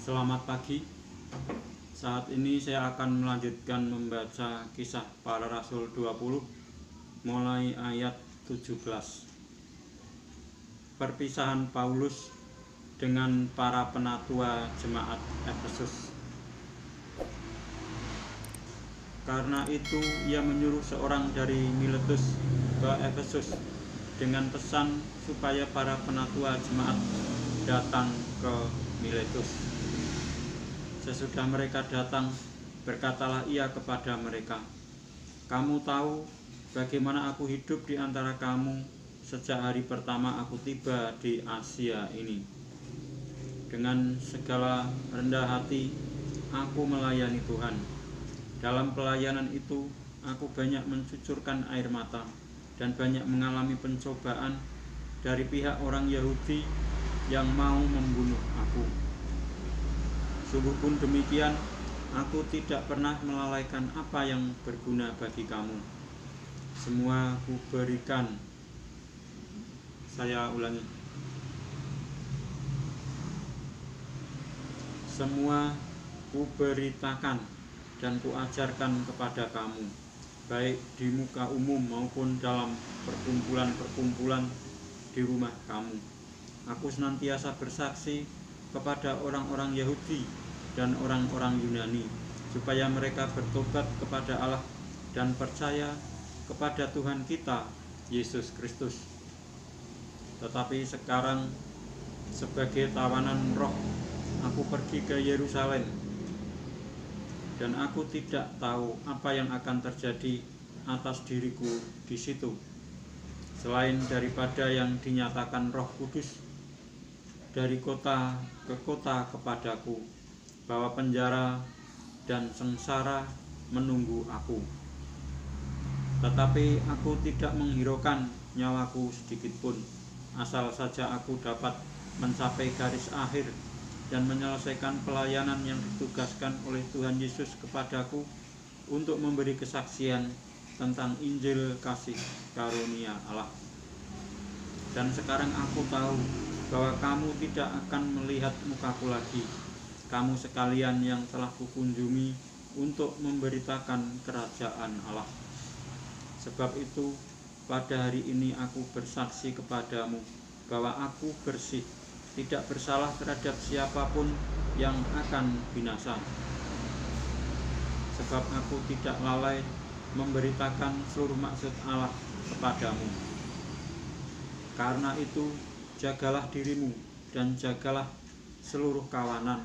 Selamat pagi. Saat ini saya akan melanjutkan membaca Kisah Para Rasul 20 mulai ayat 17. Perpisahan Paulus dengan para penatua jemaat Efesus. Karena itu ia menyuruh seorang dari Miletus ke Efesus dengan pesan supaya para penatua jemaat datang ke Miletus. Sesudah mereka datang, berkatalah ia kepada mereka, "Kamu tahu bagaimana aku hidup di antara kamu sejak hari pertama aku tiba di Asia ini. Dengan segala rendah hati, aku melayani Tuhan. Dalam pelayanan itu, aku banyak mencucurkan air mata dan banyak mengalami pencobaan dari pihak orang Yahudi yang mau membunuh aku. Sungguh pun demikian, aku tidak pernah melalaikan apa yang berguna bagi kamu. Semua kuberikan." Saya ulangi. "Semua kuberitakan dan kuajarkan kepada kamu, baik di muka umum maupun dalam perkumpulan-perkumpulan di rumah kamu. Aku senantiasa bersaksi kepada orang-orang Yahudi dan orang-orang Yunani, supaya mereka bertobat kepada Allah dan percaya kepada Tuhan kita, Yesus Kristus. Tetapi sekarang, sebagai tawanan roh, aku pergi ke Yerusalem, dan aku tidak tahu apa yang akan terjadi atas diriku di situ, selain daripada yang dinyatakan Roh Kudus dari kota ke kota kepadaku, bahwa penjara dan sengsara menunggu aku. Tetapi aku tidak menghiraukan nyawaku sedikitpun, asal saja aku dapat mencapai garis akhir dan menyelesaikan pelayanan yang ditugaskan oleh Tuhan Yesus kepadaku untuk memberi kesaksian tentang Injil kasih karunia Allah. Dan sekarang aku tahu bahwa kamu tidak akan melihat mukaku lagi, kamu sekalian yang telah kukunjungi untuk memberitakan kerajaan Allah. Sebab itu, pada hari ini aku bersaksi kepadamu bahwa aku bersih, tidak bersalah terhadap siapapun yang akan binasa. Sebab aku tidak lalai memberitakan seluruh maksud Allah kepadamu. Karena itu, jagalah dirimu dan jagalah seluruh kawanan,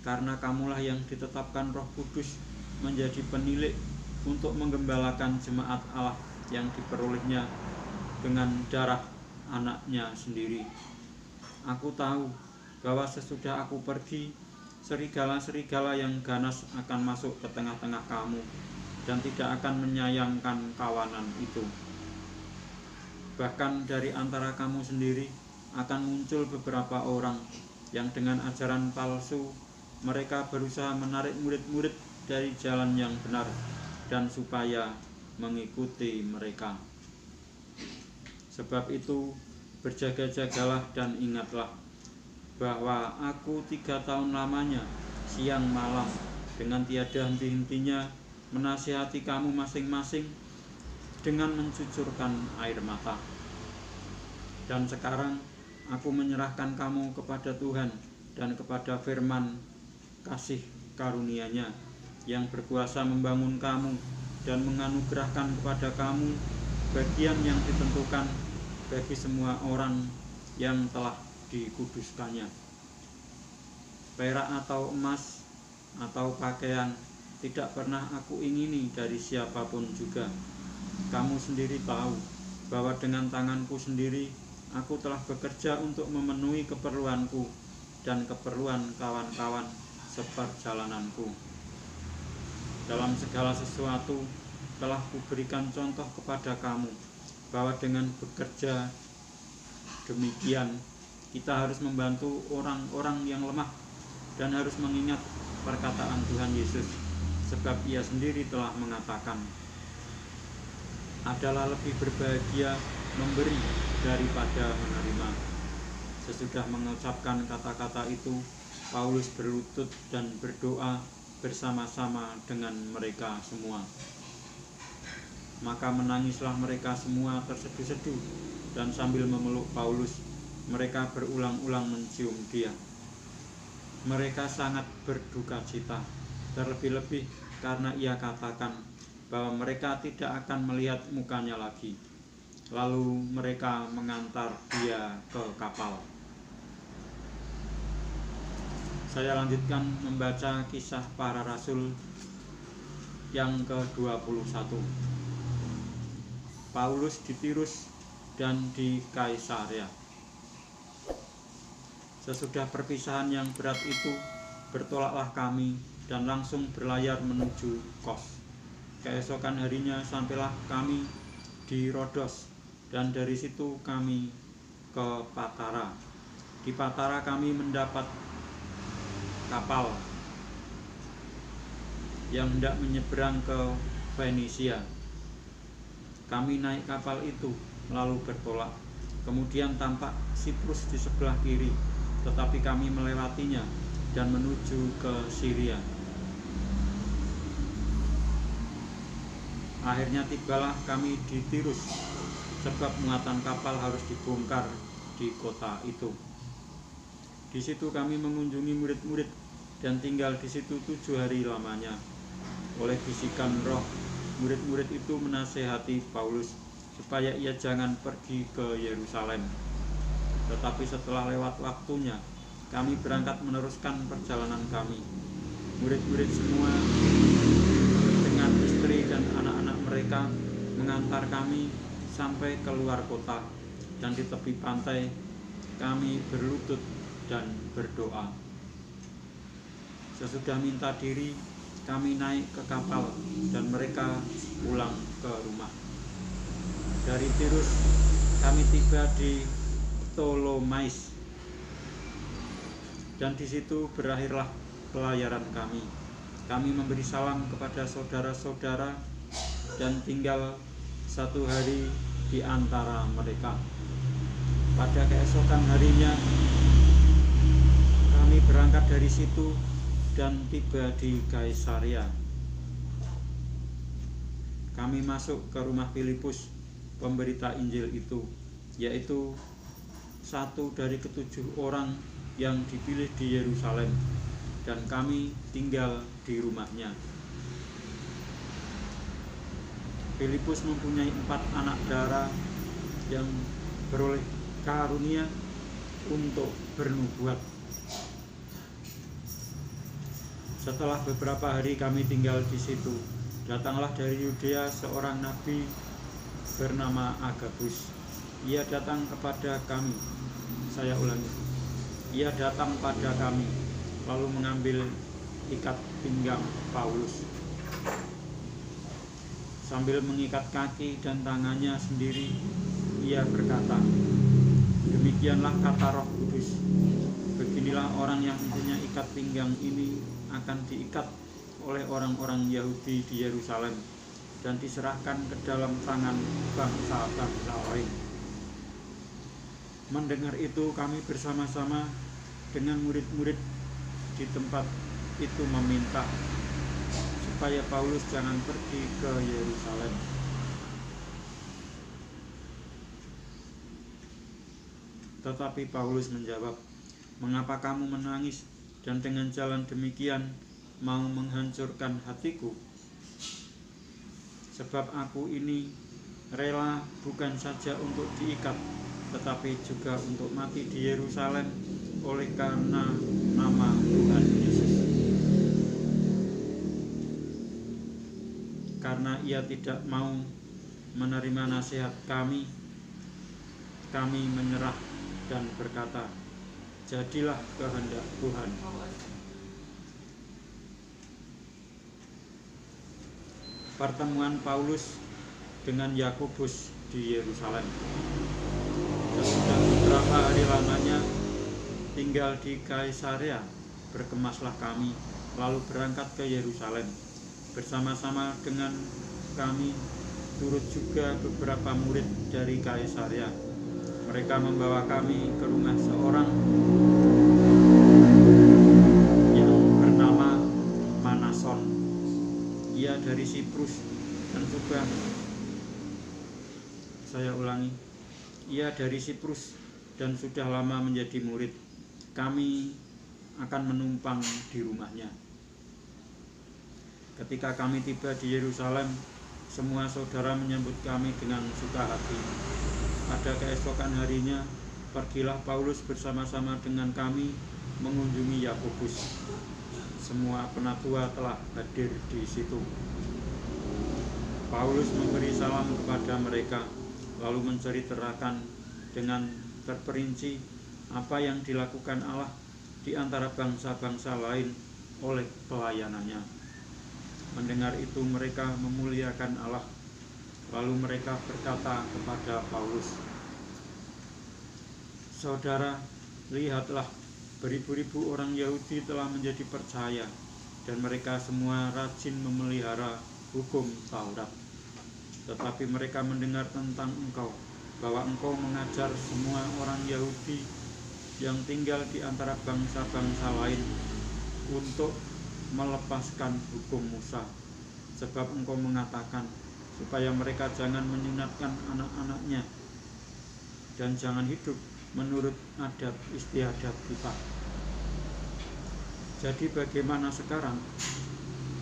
karena kamulah yang ditetapkan Roh Kudus menjadi penilik untuk menggembalakan jemaat Allah yang diperolehnya dengan darah anaknya sendiri. Aku tahu bahwa sesudah aku pergi, serigala-serigala yang ganas akan masuk ke tengah-tengah kamu dan tidak akan menyayangkan kawanan itu. Bahkan dari antara kamu sendiri akan muncul beberapa orang yang dengan ajaran palsu mereka berusaha menarik murid-murid dari jalan yang benar dan supaya mengikuti mereka. Sebab itu, berjaga-jagalah dan ingatlah bahwa aku 3 tahun lamanya siang malam dengan tiada henti-hentinya menasihati kamu masing-masing dengan mencucurkan air mata. Dan sekarang aku menyerahkan kamu kepada Tuhan dan kepada firman kasih karunia-Nya yang berkuasa membangun kamu dan menganugerahkan kepada kamu bagian yang ditentukan bagi semua orang yang telah dikuduskannya. Perak atau emas atau pakaian tidak pernah aku ingini dari siapapun juga. Kamu sendiri tahu bahwa dengan tanganku sendiri aku telah bekerja untuk memenuhi keperluanku dan keperluan kawan-kawan seperjalananku. Dalam segala sesuatu telah kuberikan contoh kepada kamu bahwa dengan bekerja demikian kita harus membantu orang-orang yang lemah dan harus mengingat perkataan Tuhan Yesus, sebab Ia sendiri telah mengatakan, "Adalah lebih berbahagia memberi daripada menerima." Sesudah mengucapkan kata-kata itu, Paulus berlutut dan berdoa bersama-sama dengan mereka semua. Maka menangislah mereka semua terseduh-seduh, dan sambil memeluk Paulus, mereka berulang-ulang mencium dia. Mereka sangat berduka cita, terlebih-lebih karena ia katakan bahwa mereka tidak akan melihat mukanya lagi. Lalu mereka mengantar dia ke kapal. Saya lanjutkan membaca Kisah Para Rasul yang ke-21. Paulus di Tirus dan di Kaisarea. Sesudah perpisahan yang berat itu, bertolaklah kami dan langsung berlayar menuju Kos. Keesokan harinya sampailah kami di Rodos, dan dari situ kami ke Patara. Di Patara kami mendapat kapal yang hendak menyeberang ke Fenisia. Kami naik kapal itu lalu bertolak. Kemudian tampak Siprus di sebelah kiri, tetapi kami melewatinya dan menuju ke Syria. Akhirnya tibalah kami di Tirus, sebab muatan kapal harus dibongkar di kota itu. Di situ kami mengunjungi murid-murid dan tinggal di situ 7 hari lamanya. Oleh bisikan Roh, murid-murid itu menasehati Paulus supaya ia jangan pergi ke Yerusalem. Tetapi setelah lewat waktunya, kami berangkat meneruskan perjalanan kami. Murid-murid semua dengan istri dan anak-anak mereka mengantar kami sampai keluar kota, dan di tepi pantai kami berlutut dan berdoa. Sesudah minta diri, kami naik ke kapal dan mereka pulang ke rumah. Dari Tirus kami tiba di Ptolomais, dan di situ berakhirlah pelayaran kami. Kami memberi salam kepada saudara-saudara dan tinggal 1 hari di antara mereka. Pada keesokan harinya kami berangkat dari situ dan tiba di Kaisarea. Kami masuk ke rumah Filipus, pemberita Injil itu, yaitu satu dari ke-7 orang yang dipilih di Yerusalem, dan kami tinggal di rumahnya. Filipus mempunyai 4 anak darah yang beroleh karunia untuk bernubuat. Setelah beberapa hari kami tinggal di situ, datanglah dari Yudea seorang nabi bernama Agabus. Ia datang kepada kami. Ia datang pada kami, lalu mengambil ikat pinggang Paulus. Sambil mengikat kaki dan tangannya sendiri, ia berkata, "Demikianlah kata Roh Kudus, beginilah orang yang mempunyai ikat pinggang ini akan diikat oleh orang-orang Yahudi di Yerusalem dan diserahkan ke dalam tangan bangsa-bangsa lain." Mendengar itu, kami bersama-sama dengan murid-murid di tempat itu meminta supaya Paulus jangan pergi ke Yerusalem. Tetapi Paulus menjawab, "Mengapa kamu menangis dan dengan jalan demikian mau menghancurkan hatiku? Sebab aku ini rela bukan saja untuk diikat, tetapi juga untuk mati di Yerusalem oleh karena nama Tuhan Yesus." Karena ia tidak mau menerima nasihat kami menyerah dan berkata, "Jadilah kehendak Tuhan." Pertemuan Paulus dengan Yakobus di Yerusalem. Sesudah beberapa hari lamanya tinggal di Kaisarea, berkemaslah kami lalu berangkat ke Yerusalem. Bersama-sama dengan kami turut juga beberapa murid dari Kaisarea. Mereka membawa kami ke rumah seorang Saya ulangi, ia dari Siprus dan sudah lama menjadi murid. Kami akan menumpang di rumahnya. Ketika kami tiba di Yerusalem, semua saudara menyambut kami dengan suka hati. Pada keesokan harinya, pergilah Paulus bersama-sama dengan kami mengunjungi Yakobus. Semua penatua telah hadir di situ. Paulus memberi salam kepada mereka, lalu menceritakan dengan terperinci apa yang dilakukan Allah di antara bangsa-bangsa lain oleh pelayanannya. Mendengar itu mereka memuliakan Allah. Lalu mereka berkata kepada Paulus, "Saudara, lihatlah, beribu-ribu orang Yahudi telah menjadi percaya, dan mereka semua rajin memelihara hukum Taurat. Tetapi mereka mendengar tentang engkau, bahwa engkau mengajar semua orang Yahudi yang tinggal di antara bangsa-bangsa lain untuk melepaskan hukum Musa, sebab engkau mengatakan supaya mereka jangan menyunatkan anak-anaknya dan jangan hidup menurut adat istiadat kita. Jadi bagaimana sekarang?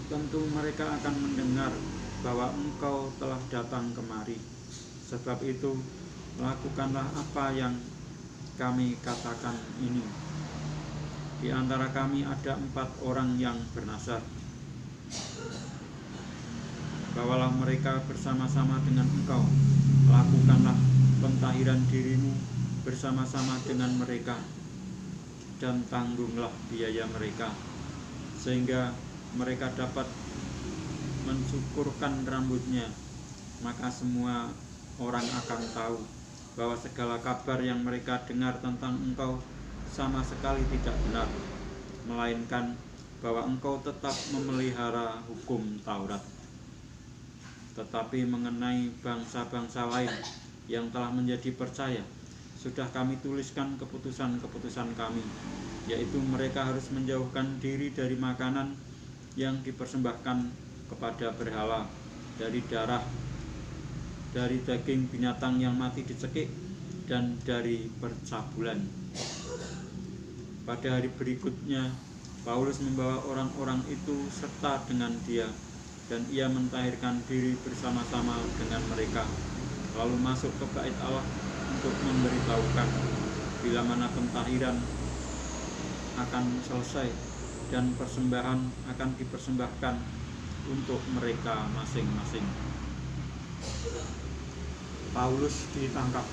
Tentu mereka akan mendengar bahwa engkau telah datang kemari. Sebab itu lakukanlah apa yang kami katakan ini. Di antara kami ada 4 orang yang bernazar. Bawalah mereka bersama-sama dengan engkau. Lakukanlah pentahiran dirimu bersama-sama dengan mereka, dan tanggunglah biaya mereka, sehingga mereka dapat mencukurkan rambutnya. Maka semua orang akan tahu bahwa segala kabar yang mereka dengar tentang engkau sama sekali tidak benar, melainkan bahwa engkau tetap memelihara hukum Taurat. Tetapi mengenai bangsa-bangsa lain yang telah menjadi percaya, sudah kami tuliskan keputusan-keputusan kami, yaitu mereka harus menjauhkan diri dari makanan yang dipersembahkan kepada berhala, dari darah, dari daging binatang yang mati dicekik, dan dari percabulan. Pada hari berikutnya, Paulus membawa orang-orang itu serta dengan dia, dan ia mentahirkan diri bersama-sama dengan mereka, lalu masuk ke bait Allah untuk memberitahukan bila mana pentahiran akan selesai dan persembahan akan dipersembahkan untuk mereka masing-masing. Paulus ditangkap.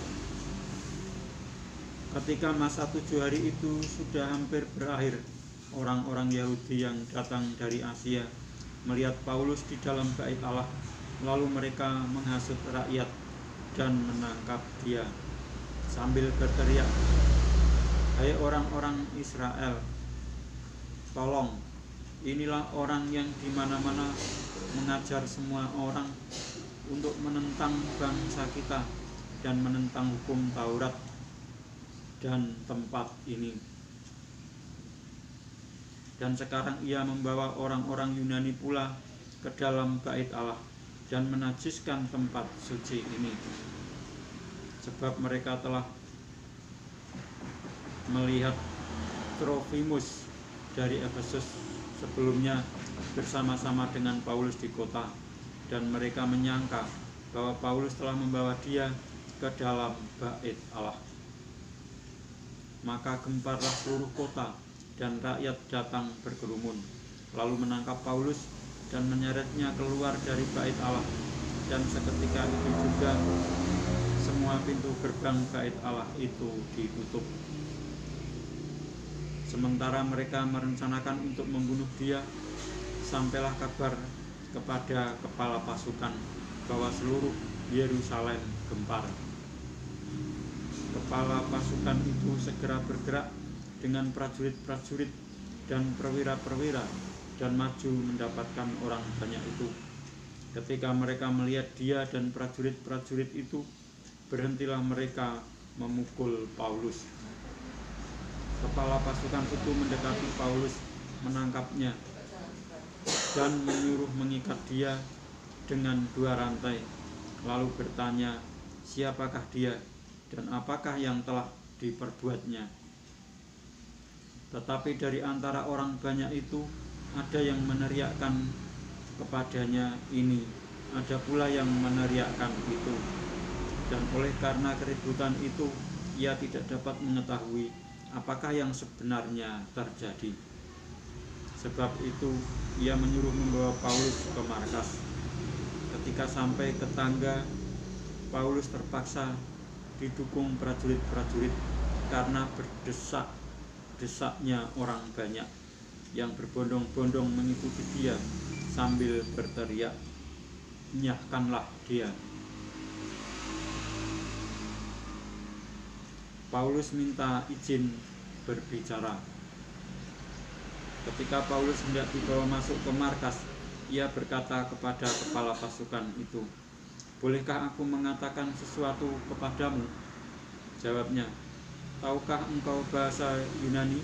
Ketika masa 7 hari itu sudah hampir berakhir, orang-orang Yahudi yang datang dari Asia melihat Paulus di dalam bait Allah, lalu mereka menghasut rakyat dan menangkap dia sambil berteriak, "Hai orang-orang Israel, tolong, inilah orang yang di mana-mana mengajar semua orang untuk menentang bangsa kita dan menentang hukum Taurat dan tempat ini. Dan sekarang ia membawa orang-orang Yunani pula ke dalam bait Allah dan menajiskan tempat suci ini. Sebab mereka telah melihat Trofimus dari Efesus sebelumnya bersama-sama dengan Paulus di kota, dan mereka menyangka bahwa Paulus telah membawa dia ke dalam bait Allah. Maka gemparlah seluruh kota, dan rakyat datang berkerumun, lalu menangkap Paulus dan menyeretnya keluar dari bait Allah. Dan seketika itu juga semua pintu gerbang bait Allah itu ditutup. Sementara mereka merencanakan untuk membunuh dia, sampailah kabar kepada kepala pasukan bahwa seluruh Yerusalem gempar. Kepala pasukan itu segera bergerak dengan prajurit-prajurit dan perwira-perwira dan maju mendapatkan orang banyak itu. Ketika mereka melihat dia dan prajurit-prajurit itu, berhentilah mereka memukul Paulus. Kepala pasukan itu mendekati Paulus, menangkapnya dan menyuruh mengikat dia dengan 2 rantai, lalu bertanya siapakah dia dan apakah yang telah diperbuatnya. Tetapi dari antara orang banyak itu ada yang meneriakkan kepadanya ini, ada pula yang meneriakkan itu, dan oleh karena keributan itu ia tidak dapat mengetahui apakah yang sebenarnya terjadi. Sebab itu ia menyuruh membawa Paulus ke markas. Ketika sampai ke tangga, Paulus terpaksa didukung prajurit-prajurit karena berdesak-desaknya orang banyak yang berbondong-bondong mengikuti dia sambil berteriak, "Nyahkanlah dia." Paulus minta izin berbicara. Ketika Paulus hendak dibawa masuk ke markas, ia berkata kepada kepala pasukan itu, "Bolehkah aku mengatakan sesuatu kepadamu?" Jawabnya, "Tahukah engkau bahasa Yunani?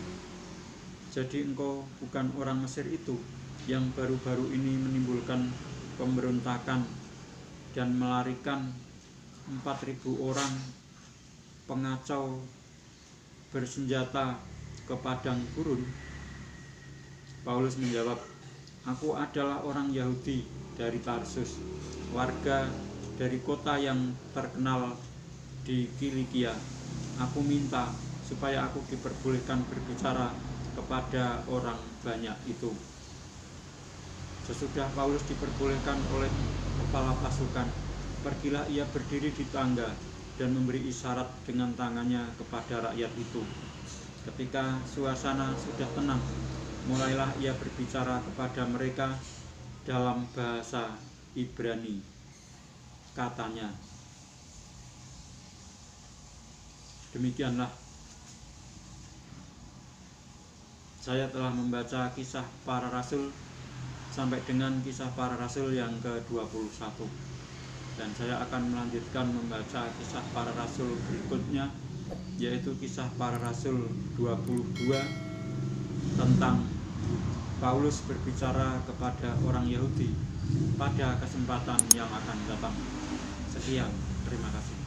Jadi engkau bukan orang Mesir itu yang baru-baru ini menimbulkan pemberontakan dan melarikan 4.000 orang pengacau bersenjata ke padang gurun?" Paulus menjawab, "Aku adalah orang Yahudi dari Tarsus, warga dari kota yang terkenal di Kilikia. Aku minta supaya aku diperbolehkan berbicara kepada orang banyak itu." Sesudah Paulus diperbolehkan oleh kepala pasukan, pergilah ia berdiri di tangga dan memberi isyarat dengan tangannya kepada rakyat itu. Ketika suasana sudah tenang, mulailah ia berbicara kepada mereka dalam bahasa Ibrani. Katanya, demikianlah saya telah membaca kisah para rasul sampai dengan kisah para rasul yang ke-21, dan saya akan melanjutkan membaca kisah para rasul berikutnya, yaitu kisah para rasul 22 tentang Paulus berbicara kepada orang Yahudi pada kesempatan yang akan datang. Sekian, terima kasih.